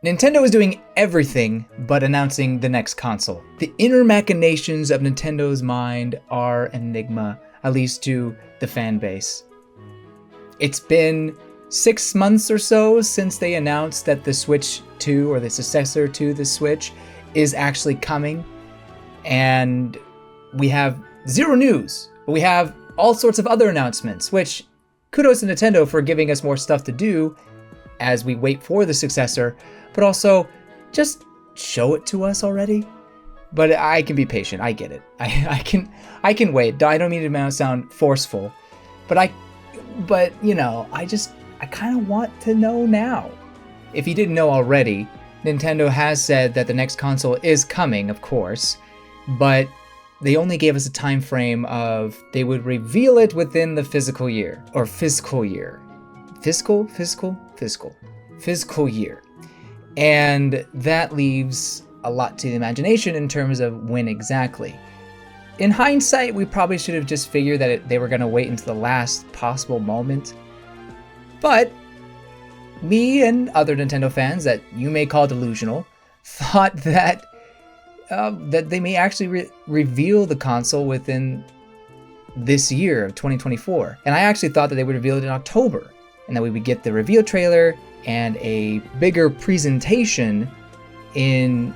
Nintendo is doing everything but announcing the next console. The inner machinations of Nintendo's mind are an enigma, at least to the fan base. It's been 6 months or so since they announced that the Switch 2, or the successor to the Switch, is actually coming. And we have zero news, but we have all sorts of other announcements, which kudos to Nintendo for giving us more stuff to do as we wait for the successor, but also just show it to us already. But I can be patient. I get it. I can wait. I don't mean to sound forceful, but you know, I kind of want to know now. If you didn't know already, Nintendo has said that the next console is coming, of course, but they only gave us a time frame of they would reveal it within the fiscal year. Fiscal year. And that leaves a lot to the imagination in terms of when exactly. In hindsight, we probably should have just figured that they were going to wait until the last possible moment. But me and other Nintendo fans that you may call delusional thought that they may actually reveal the console within this year of 2024. And I actually thought that they would reveal it in October, and that we would get the reveal trailer and a bigger presentation in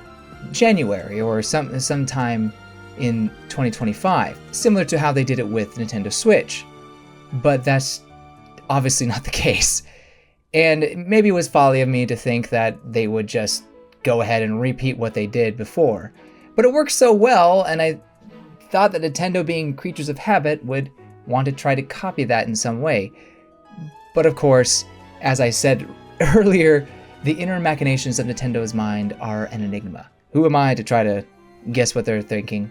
January or sometime in 2025, similar to how they did it with Nintendo Switch. But that's obviously not the case. And maybe it was folly of me to think that they would just go ahead and repeat what they did before. But it worked so well, and I thought that Nintendo, being creatures of habit, would want to try to copy that in some way. But of course, as I said earlier, the inner machinations of Nintendo's mind are an enigma. Who am I to try to guess what they're thinking?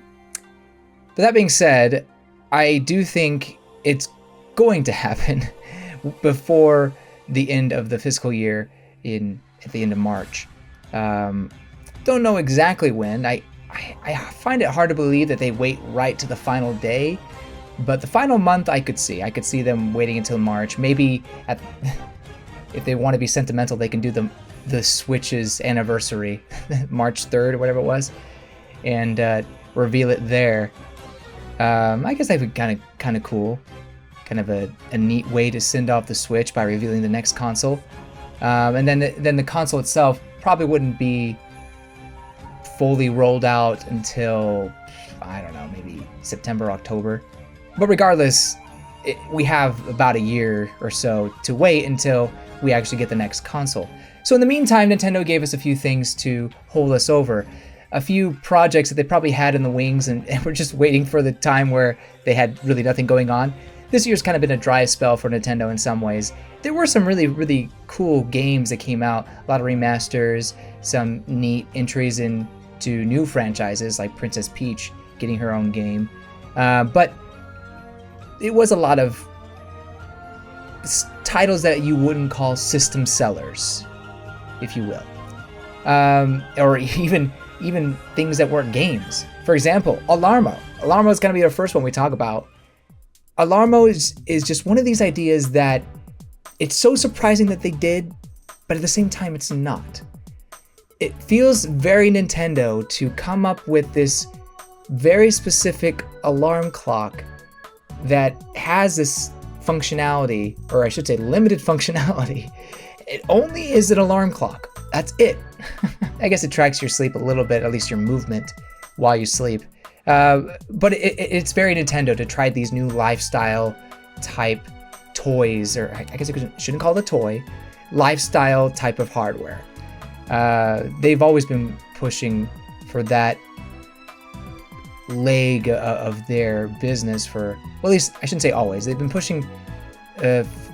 But that being said, I do think it's going to happen before the end of the fiscal year at the end of March. Don't know exactly when. I find it hard to believe that they wait right to the final day, but the final month I could see them waiting until March. Maybe if they want to be sentimental, they can do the Switch's anniversary, March 3rd or whatever it was, and reveal it there. I guess that would be kind of cool, kind of a neat way to send off the Switch by revealing the next console. And then the console itself probably wouldn't be fully rolled out until, I don't know, maybe September, October. But regardless, we have about a year or so to wait until we actually get the next console. So in the meantime, Nintendo gave us a few things to hold us over. A few projects that they probably had in the wings and were just waiting for the time where they had really nothing going on. This year's kind of been a dry spell for Nintendo in some ways. There were some really, really cool games that came out, a lot of remasters, some neat entries into new franchises like Princess Peach getting her own game. But it was a lot of titles that you wouldn't call system sellers, if you will. Or even things that weren't games. For example, Alarmo. Alarmo is going to be the first one we talk about. Alarmo is just one of these ideas that it's so surprising that they did, but at the same time it's not. It feels very Nintendo to come up with this very specific alarm clock that has this functionality, or I should say limited functionality. It only is an alarm clock. That's it. I guess it tracks your sleep a little bit, at least your movement while you sleep. But it's very Nintendo to try these new lifestyle type toys, or I guess I shouldn't call it a toy, lifestyle type of hardware. They've always been pushing for that leg of their business for, well, at least I shouldn't say always. They've been pushing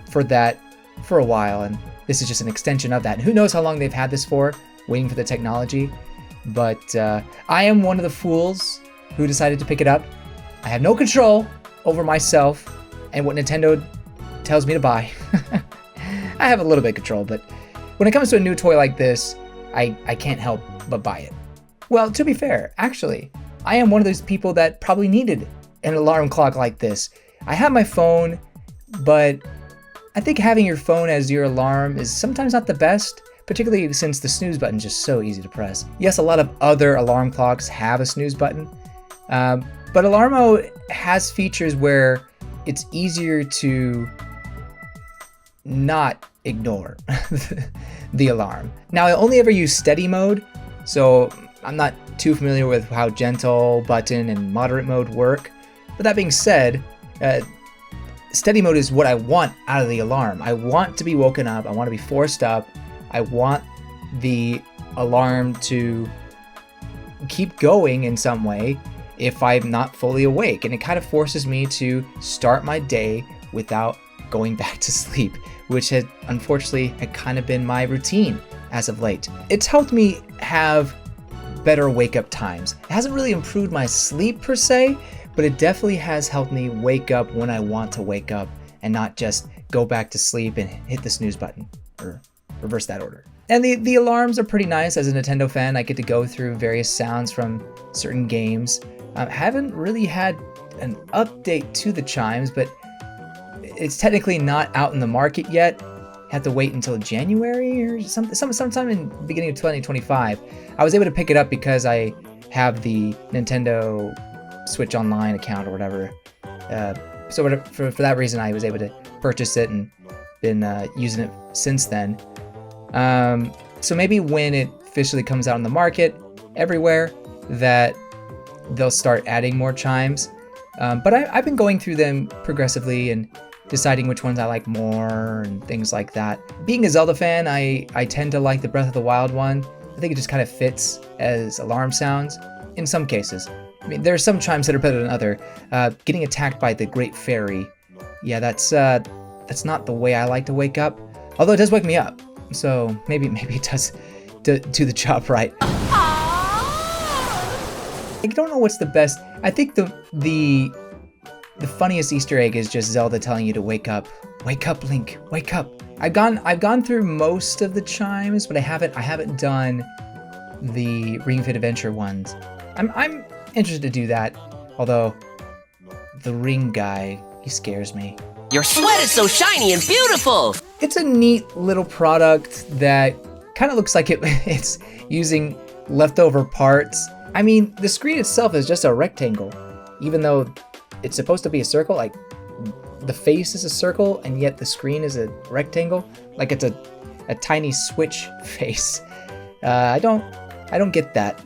for that for a while, and this is just an extension of that. And who knows how long they've had this for, waiting for the technology. But I am one of the fools who decided to pick it up. I have no control over myself and what Nintendo tells me to buy. I have a little bit of control, but when it comes to a new toy like this, I can't help but buy it. Well, to be fair, actually, I am one of those people that probably needed an alarm clock like this. I have my phone, but I think having your phone as your alarm is sometimes not the best, particularly since the snooze button is just so easy to press. Yes, a lot of other alarm clocks have a snooze button, but Alarmo has features where it's easier to not ignore the alarm. Now, I only ever use steady mode, so I'm not too familiar with how gentle, button, and moderate mode work. But that being said, steady mode is what I want out of the alarm. I want to be woken up, I want to be forced up, I want the alarm to keep going in some way if I'm not fully awake, and it kind of forces me to start my day without going back to sleep, which had unfortunately kind of been my routine as of late. It's helped me have better wake up times. It hasn't really improved my sleep per se, but it definitely has helped me wake up when I want to wake up and not just go back to sleep and hit the snooze button, or reverse that order. And the alarms are pretty nice. As a Nintendo fan, I get to go through various sounds from certain games. Haven't really had an update to the chimes, but it's technically not out in the market yet. Have to wait until January or sometime in the beginning of 2025. I was able to pick it up because I have the Nintendo Switch Online account or whatever. So for that reason, I was able to purchase it and been using it since then. So maybe when it officially comes out on the market everywhere, that they'll start adding more chimes. But I've been going through them progressively and deciding which ones I like more and things like that. Being a Zelda fan, I tend to like the Breath of the Wild one. I think it just kind of fits as alarm sounds in some cases. I mean, there are some chimes that are better than other. Getting attacked by the Great Fairy, yeah, that's not the way I like to wake up. Although it does wake me up, so maybe it does do the job right. I don't know what's the best. I think the funniest Easter egg is just Zelda telling you to wake up. Wake up, Link. Wake up. I've gone through most of the chimes, but I haven't done the Ring Fit Adventure ones. I'm interested to do that. Although the ring guy, he scares me. Your sweat is so shiny and beautiful. It's a neat little product that kind of looks like it's using leftover parts. I mean, the screen itself is just a rectangle, even though it's supposed to be a circle. Like, the face is a circle, and yet the screen is a rectangle. Like it's a tiny Switch face. I don't get that.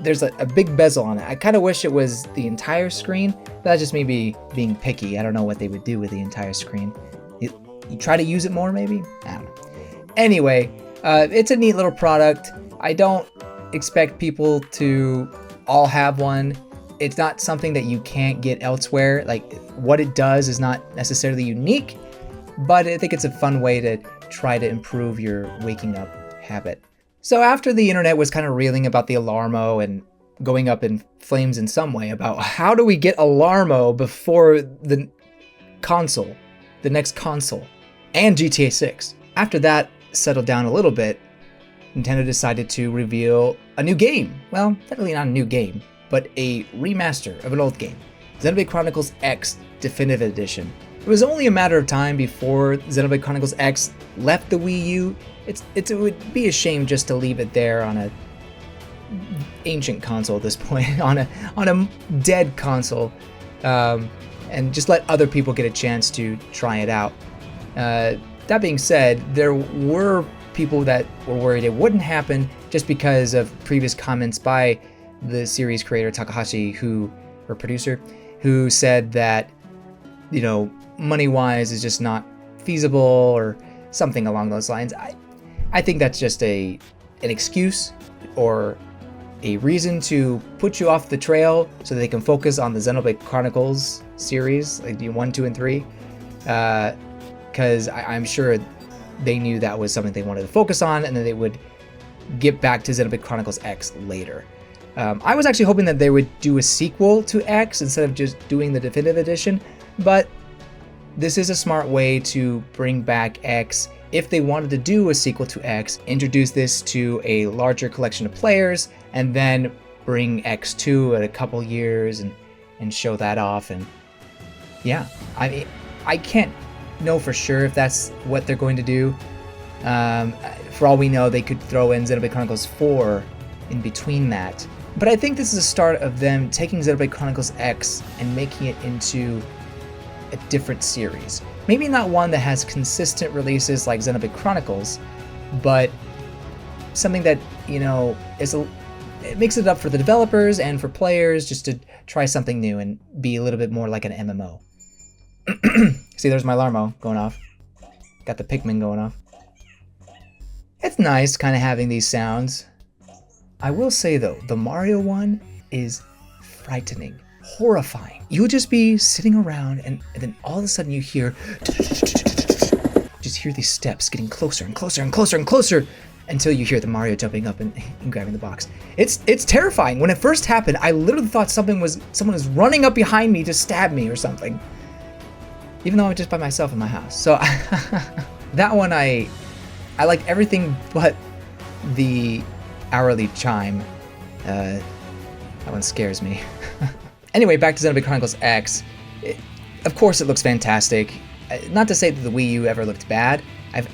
There's a big bezel on it. I kind of wish it was the entire screen, but that's just me being picky. I don't know what they would do with the entire screen. You try to use it more, maybe? I don't know. Anyway, it's a neat little product. I don't expect people to all have one. It's not something that you can't get elsewhere. Like, what it does is not necessarily unique, but I think it's a fun way to try to improve your waking up habit. So after the internet was kind of reeling about the Alarmo and going up in flames in some way about how do we get Alarmo before the console, the next console, and GTA 6. After that settled down a little bit, Nintendo decided to reveal a new game. Well, technically not a new game, but a remaster of an old game, Xenoblade Chronicles X Definitive Edition. It was only a matter of time before Xenoblade Chronicles X left the Wii U. It would be a shame just to leave it there on a ancient console at this point, on a dead console, and just let other people get a chance to try it out. That being said, there were people that were worried it wouldn't happen just because of previous comments by the series creator Takahashi, or producer, who said that, you know, money-wise is just not feasible or something along those lines. I think that's just an excuse or a reason to put you off the trail so they can focus on the Xenoblade Chronicles series, like the 1, 2, and 3. Because I'm sure they knew that was something they wanted to focus on, and then they would get back to Xenoblade Chronicles X later. I was actually hoping that they would do a sequel to X instead of just doing the definitive edition, but this is a smart way to bring back X. If they wanted to do a sequel to X, introduce this to a larger collection of players, and then bring X2 in a couple years and show that off. And yeah, I mean, I can't know for sure if that's what they're going to do. For all we know, they could throw in Xenoblade Chronicles 4 in between that. But I think this is a start of them taking Xenoblade Chronicles X and making it into a different series. Maybe not one that has consistent releases like Xenoblade Chronicles, but something that, you know, it makes it up for the developers and for players just to try something new and be a little bit more like an MMO. See, there's my Alarmo going off. Got the Pikmin going off. It's nice kind of having these sounds. I will say though, the Mario one is frightening, horrifying. You'll just be sitting around and then all of a sudden you hear, just hear these steps getting closer and closer and closer and closer until you hear the Mario jumping up and grabbing the box. It's terrifying. When it first happened, I literally thought someone was running up behind me to stab me or something. Even though I'm just by myself in my house. So that one I like everything but the hourly chime. That one scares me. Anyway, back to Xenoblade Chronicles X. Of course it looks fantastic. Not to say that the Wii U ever looked bad.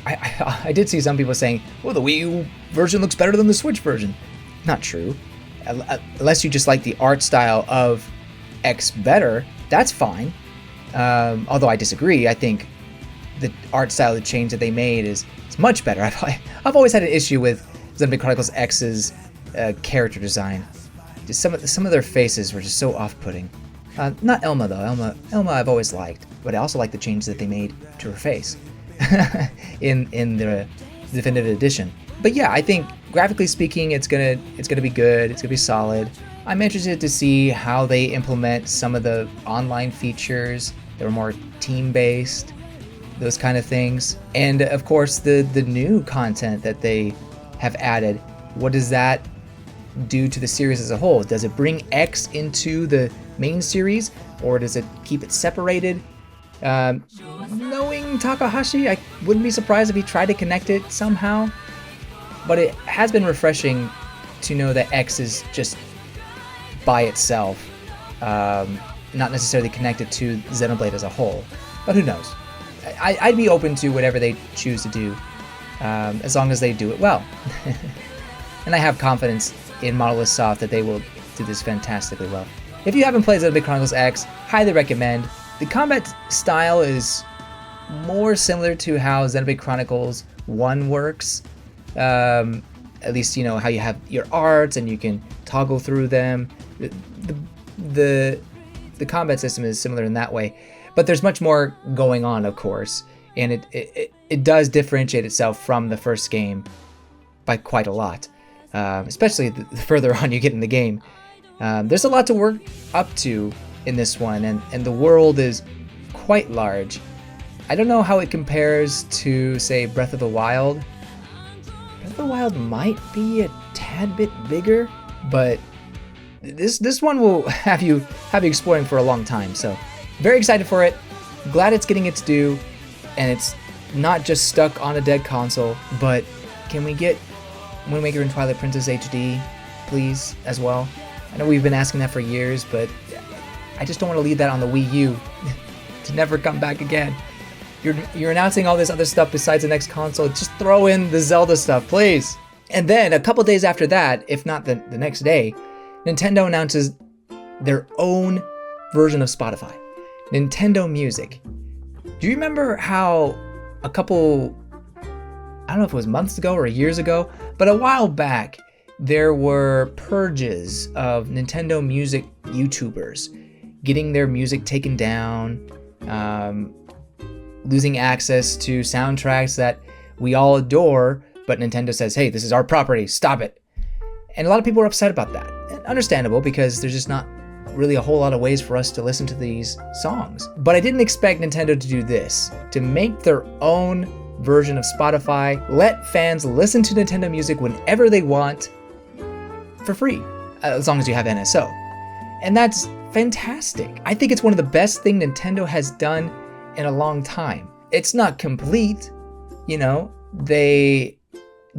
I did see some people saying, well, the Wii U version looks better than the Switch version. Not true. Unless you just like the art style of X better, that's fine. Although I disagree. I think the art style, the change that they made is much better. I've always had an issue with Xenoblade Chronicles X's character design. Just some of their faces were just so off-putting. Not Elma though. Elma I've always liked, but I also like the changes that they made to her face in the definitive edition. But yeah, I think graphically speaking, it's gonna be good. It's gonna be solid. I'm interested to see how they implement some of the online features that are more team-based, those kind of things. And of course, the new content that they have added. What does that do to the series as a whole? Does it bring X into the main series, or does it keep it separated? Knowing Takahashi, I wouldn't be surprised if he tried to connect it somehow. But it has been refreshing to know that X is just by itself, not necessarily connected to Xenoblade as a whole. But who knows? I'd be open to whatever they choose to do, as long as they do it well. And I have confidence in Monolith Soft that they will do this fantastically well. If you haven't played Xenoblade Chronicles X, highly recommend. The combat style is more similar to how Xenoblade Chronicles 1 works. At least you know how you have your arts and you can toggle through them. The combat system is similar in that way, but there's much more going on, of course, and it does differentiate itself from the first game by quite a lot, especially the further on you get in the game. There's a lot to work up to in this one, and the world is quite large. I don't know how it compares to, say, Breath of the Wild. Breath of the Wild might be a tad bit bigger, but this one will have you exploring for a long time. So very excited for it. Glad it's getting its due, and it's not just stuck on a dead console. But can we get Wind Waker and Twilight Princess HD, please, as well? I know we've been asking that for years, but I just don't want to leave that on the Wii U to never come back again. You're announcing all this other stuff besides the next console. Just throw in the Zelda stuff, please. And then a couple days after that, if not the next day, Nintendo announces their own version of Spotify, Nintendo Music. Do you remember how a couple, I don't know if it was months ago or years ago, but a while back, there were purges of Nintendo Music YouTubers getting their music taken down, losing access to soundtracks that we all adore, but Nintendo says, hey, this is our property, stop it. And a lot of people are upset about that. And understandable, because there's just not really a whole lot of ways for us to listen to these songs. But I didn't expect Nintendo to do this, to make their own version of Spotify, let fans listen to Nintendo music whenever they want for free, as long as you have NSO. And that's fantastic. I think it's one of the best things Nintendo has done in a long time. It's not complete, you know, they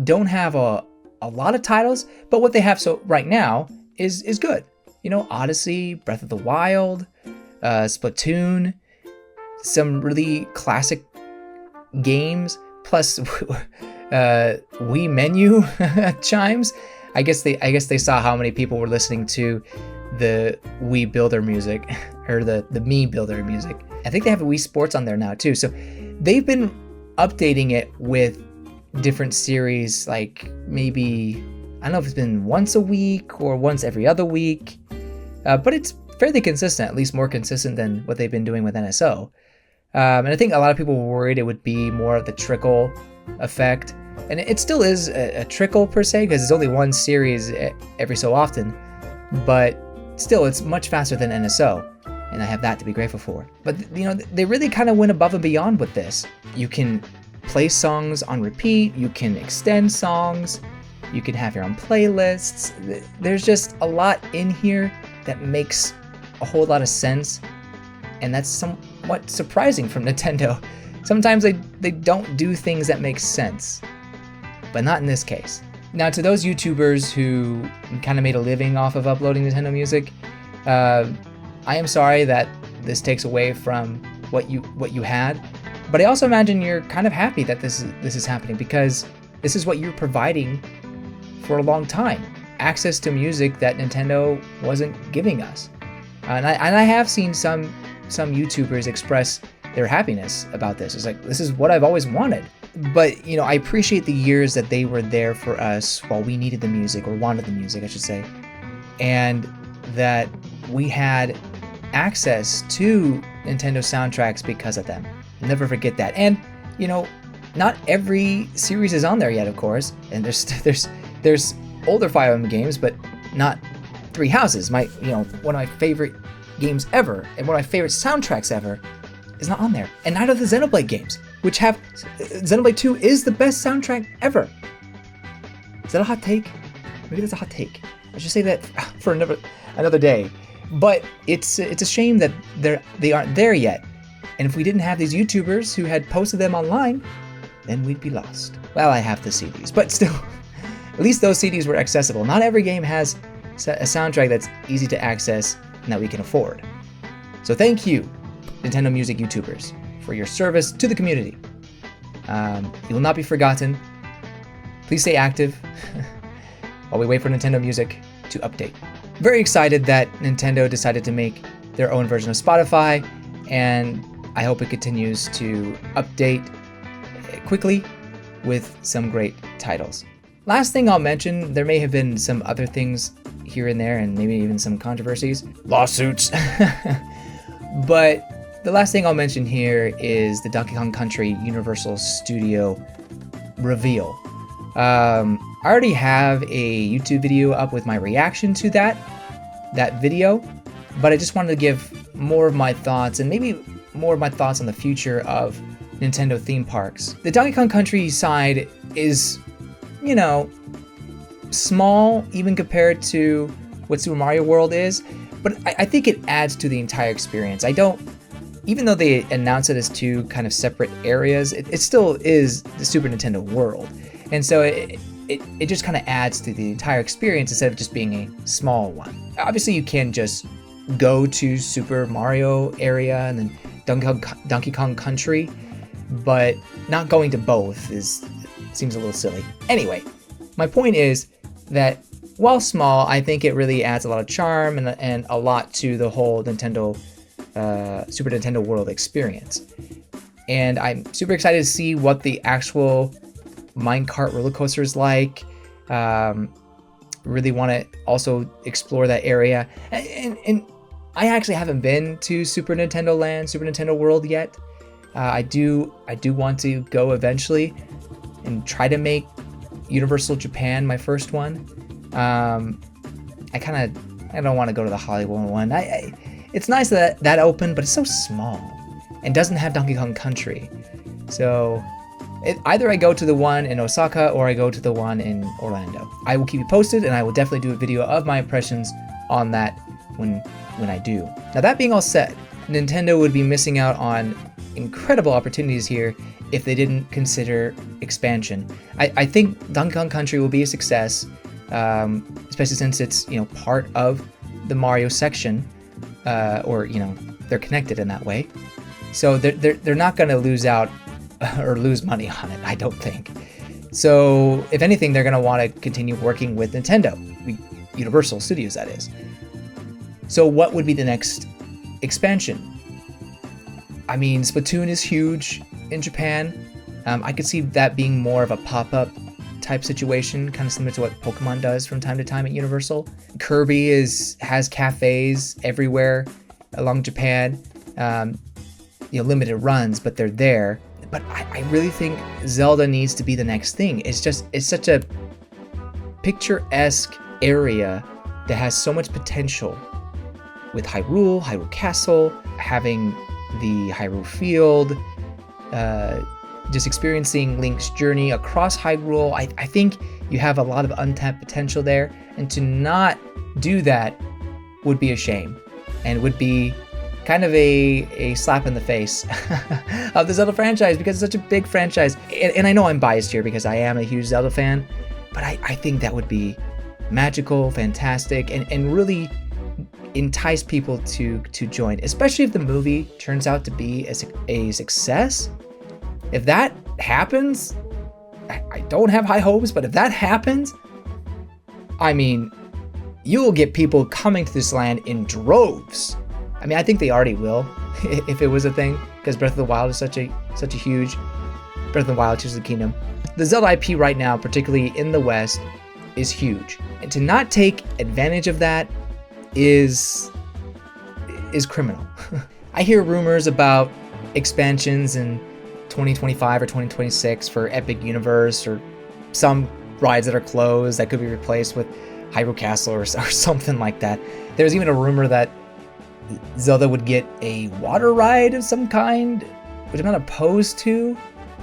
don't have a lot of titles, but what they have so right now is good. You know, Odyssey, Breath of the Wild, Splatoon, some really classic games, plus Wii menu chimes. I guess they saw how many people were listening to the Wii Builder music, or the Me Builder music. I think they have a Wii Sports on there now too. So they've been updating it with different series, like maybe, I don't know if it's been once a week or once every other week, but it's fairly consistent, at least more consistent than what they've been doing with NSO. And I think a lot of people were worried it would be more of the trickle effect. And it still is a trickle per se, because it's only one series every so often, but still it's much faster than NSO, and I have that to be grateful for. But you know, they really kind of went above and beyond with this. You can play songs on repeat, you can extend songs, you can have your own playlists. There's just a lot in here that makes a whole lot of sense, and that's somewhat surprising from Nintendo. Sometimes they don't do things that make sense, but not in this case. Now, to those YouTubers who kind of made a living off of uploading Nintendo music, I am sorry that this takes away from what you had, but I also imagine you're kind of happy that this is happening, because this is what you're providing for a long time. Access to music that Nintendo wasn't giving us. And I have seen some YouTubers express their happiness about this. It's like, this is what I've always wanted. But, you know, I appreciate the years that they were there for us while we needed the music, or wanted the music, I should say. And that we had access to Nintendo soundtracks because of them. Never forget that. And, you know, not every series is on there yet, of course. And there's older Fire Emblem games, but not Three Houses. One of my favorite games ever, and one of my favorite soundtracks ever, is not on there. And neither are the Xenoblade games, which have... Xenoblade 2 is the best soundtrack ever. Is that a hot take? Maybe that's a hot take. I should say that for another day. But it's a shame that they aren't there yet. And if we didn't have these YouTubers who had posted them online, then we'd be lost. Well, I have the CDs, but still, at least those CDs were accessible. Not every game has a soundtrack that's easy to access and that we can afford. So thank you, Nintendo Music YouTubers, for your service to the community. You will not be forgotten. Please stay active while we wait for Nintendo Music to update. Very excited that Nintendo decided to make their own version of Spotify, and I hope it continues to update quickly with some great titles. Last thing I'll mention, there may have been some other things here and there, and maybe even some controversies, lawsuits. But the last thing I'll mention here is the Donkey Kong Country Universal Studio reveal. I already have a YouTube video up with my reaction to that video, but I just wanted to give more of my thoughts, and maybe more of my thoughts on the future of Nintendo theme parks. The Donkey Kong Country side is, you know, small even compared to what Super Mario World is, but I think it adds to the entire experience. Even though they announce it as two kind of separate areas, it still is the Super Nintendo world. And so it just kind of adds to the entire experience instead of just being a small one. Obviously, you can just go to Super Mario area and then Donkey Kong Country, but not going to both seems a little silly. Anyway, my point is that while small, I think it really adds a lot of charm and a lot to the whole Nintendo Super Nintendo World experience. And I'm super excited to see what the actual minecart roller coaster is like. Really want to also explore that area. And I actually haven't been to Super Nintendo Land, Super Nintendo World yet. I do want to go eventually and try to make Universal Japan my first one. I don't want to go to the Hollywood one. It's nice that open, but it's so small and doesn't have Donkey Kong Country. So either I go to the one in Osaka or I go to the one in Orlando. I will keep you posted, and I will definitely do a video of my impressions on that when I do. Now, that being all said, Nintendo would be missing out on incredible opportunities here if they didn't consider expansion. I think Donkey Kong Country will be a success, especially since it's part of the Mario section, or they're connected in that way. So they're not going to lose out or lose money on it, I don't think. So if anything, they're going to want to continue working with Nintendo, Universal Studios, that is. So what would be the next expansion? I mean, Splatoon is huge in Japan. I could see that being more of a pop-up type situation, kind of similar to what Pokemon does from time to time at Universal. Kirby has cafes everywhere along Japan. Limited runs, but they're there. But I really think Zelda needs to be the next thing. It's such a picturesque area that has so much potential with Hyrule Castle, having the Hyrule Field, just experiencing Link's journey across Hyrule. I think you have a lot of untapped potential there, and to not do that would be a shame, and would be kind of a slap in the face of the Zelda franchise, because it's such a big franchise. And I know I'm biased here because I am a huge Zelda fan, but I think that would be magical, fantastic, and really entice people to join, especially if the movie turns out to be a success. If that happens, I don't have high hopes, but if that happens, I mean, you will get people coming to this land in droves. I mean, I think they already will, if it was a thing, because Breath of the Wild is such a huge Breath of the Wild, Tears of the Kingdom. The Zelda IP right now, particularly in the West, is huge, and to not take advantage of that is criminal. I hear rumors about expansions in 2025 or 2026 for Epic Universe, or some rides that are closed that could be replaced with Hyrule Castle or something like that. There's even a rumor that Zelda would get a water ride of some kind, which I'm not opposed to,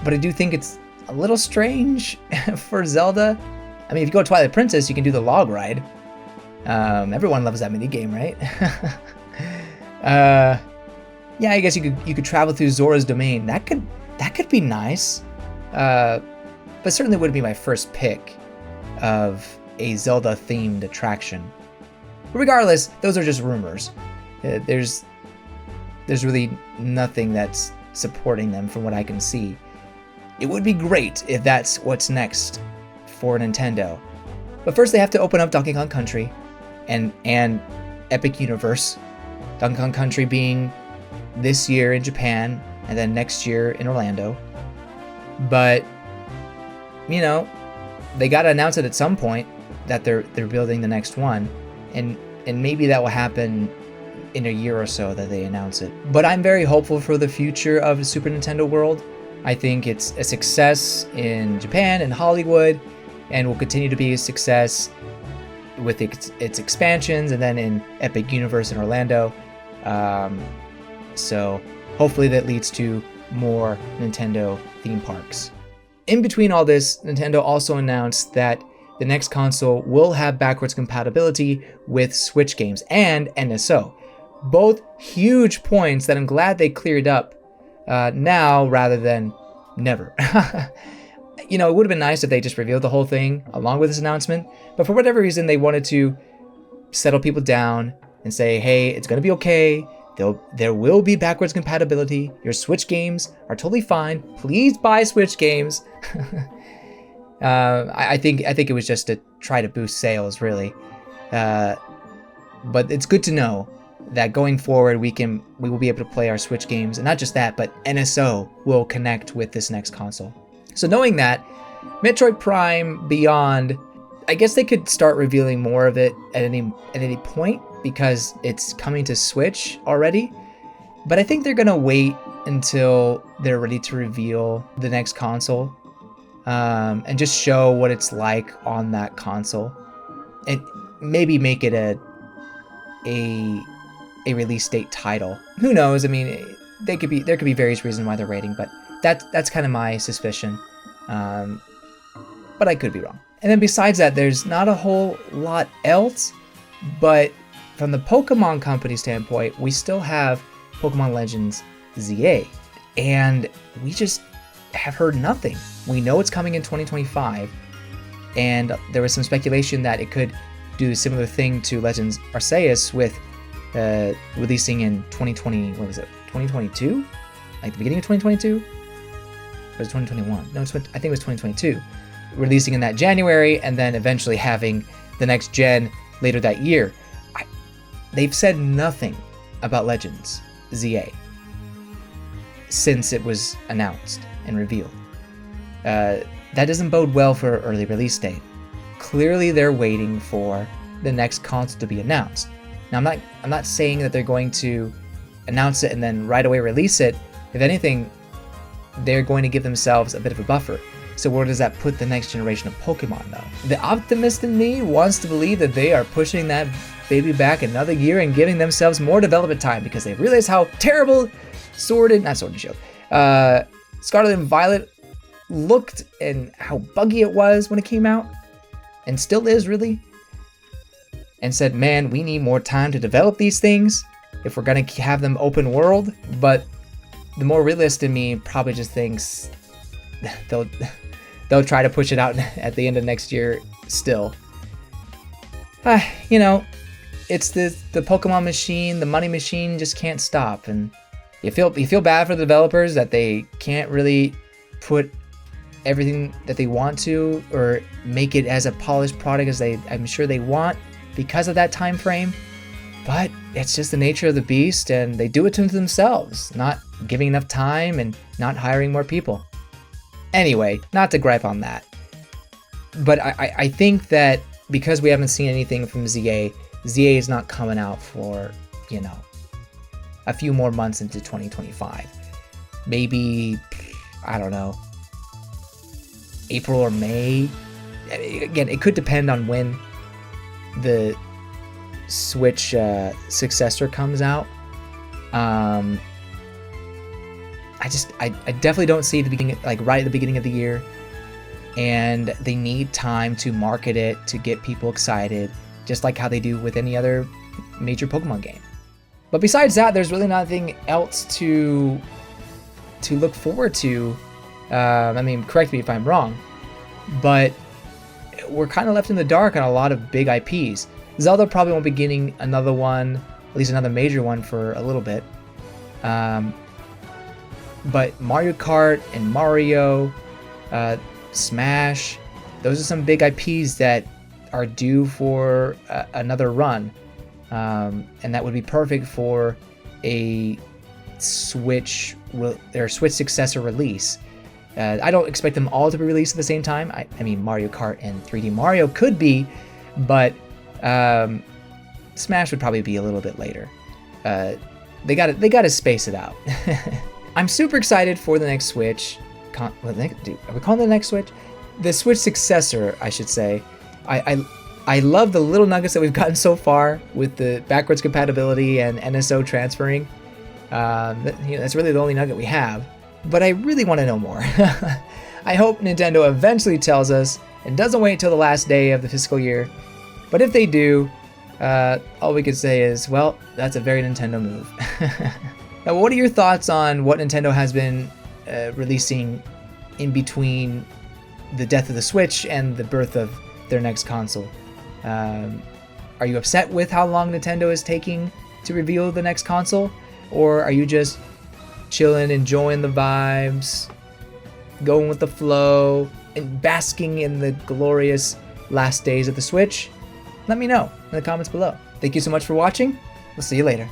but I do think it's a little strange for Zelda. I mean, if you go to Twilight Princess, you can do the log ride. Everyone loves that mini game, right? Yeah, I guess you could travel through Zora's Domain. That could be nice, but certainly wouldn't be my first pick of a Zelda-themed attraction. But regardless, those are just rumors. There's really nothing that's supporting them from what I can see. It would be great if that's what's next for Nintendo. But first they have to open up Donkey Kong Country and Epic Universe. Donkey Kong Country being this year in Japan and then next year in Orlando. But, you know, they got to announce it at some point that they're building the next one. And maybe that will happen in a year or so that they announce it. But I'm very hopeful for the future of Super Nintendo World. I think it's a success in Japan and Hollywood, and will continue to be a success with its expansions, and then in Epic Universe in Orlando. So hopefully that leads to more Nintendo theme parks. In between all this, Nintendo also announced that the next console will have backwards compatibility with Switch games and NSO. Both huge points that I'm glad they cleared up now rather than never. You know, it would have been nice if they just revealed the whole thing along with this announcement, but for whatever reason, they wanted to settle people down and say, hey, it's going to be okay. There will be backwards compatibility. Your Switch games are totally fine. Please buy Switch games. I think it was just to try to boost sales, really. But it's good to know that going forward we will be able to play our Switch games, and not just that, but NSO will connect with this next console. So knowing that, Metroid Prime Beyond, I guess they could start revealing more of it at any point, because it's coming to Switch already. But I think they're gonna wait until they're ready to reveal the next console, and just show what it's like on that console, and maybe make it a release date title. Who knows? I mean, there could be various reasons why they're waiting, but that's kind of my suspicion. But I could be wrong. And then besides that, there's not a whole lot else, but from the Pokemon Company standpoint, we still have Pokemon Legends ZA, and we just have heard nothing. We know it's coming in 2025, and there was some speculation that it could do a similar thing to Legends Arceus with releasing in 2020, what was it, 2022? Like the beginning of 2022? Or was it 2021? No, I think it was 2022. releasing in that January and then eventually having the next gen later that year. They've said nothing about Legends ZA since it was announced and revealed. That doesn't bode well for an early release date. Clearly they're waiting for the next console to be announced. Now I'm not saying that they're going to announce it and then right away release it. If anything, they're going to give themselves a bit of a buffer. So where does that put the next generation of Pokemon though? The optimist in me wants to believe that they are pushing that baby back another year and giving themselves more development time because they realize how terrible Scarlet and Violet looked and how buggy it was when it came out, and still is really, and said, man, we need more time to develop these things if we're gonna have them open world. But the more realist in me probably just thinks they'll try to push it out at the end of next year still. You know, it's the Pokemon machine, the money machine just can't stop, and you feel bad for the developers that they can't really put everything that they want to or make it as a polished product as I'm sure they want because of that time frame. But it's just the nature of the beast, and they do it to themselves, not giving enough time and not hiring more people. Anyway, not to gripe on that, but I think that because we haven't seen anything from ZA is not coming out for, you know, a few more months into 2025. Maybe, I don't know, April or May. Again, it could depend on when the Switch successor comes out. I definitely don't see the beginning, like right at the beginning of the year, and they need time to market it to get people excited, just like how they do with any other major Pokemon game. But besides that, there's really nothing else to look forward to. I mean, correct me if I'm wrong, but we're kind of left in the dark on a lot of big IPs. Zelda probably won't be getting another one, at least another major one, for a little bit. But Mario Kart and Mario, Smash, those are some big IPs that are due for another run. And that would be perfect for a Switch successor release. I don't expect them all to be released at the same time. I mean, Mario Kart and 3D Mario could be, but Smash would probably be a little bit later. They got to space it out. I'm super excited for the next Switch. Are we calling it the next Switch? The Switch successor, I should say. I love the little nuggets that we've gotten so far with the backwards compatibility and NSO transferring. That's really the only nugget we have. But I really want to know more. I hope Nintendo eventually tells us and doesn't wait till the last day of the fiscal year. But if they do, all we could say is, well, that's a very Nintendo move. Now, what are your thoughts on what Nintendo has been releasing in between the death of the Switch and the birth of their next console? Are you upset with how long Nintendo is taking to reveal the next console? Or are you just chilling, enjoying the vibes, going with the flow, and basking in the glorious last days of the Switch? Let me know in the comments below. Thank you so much for watching. We'll see you later.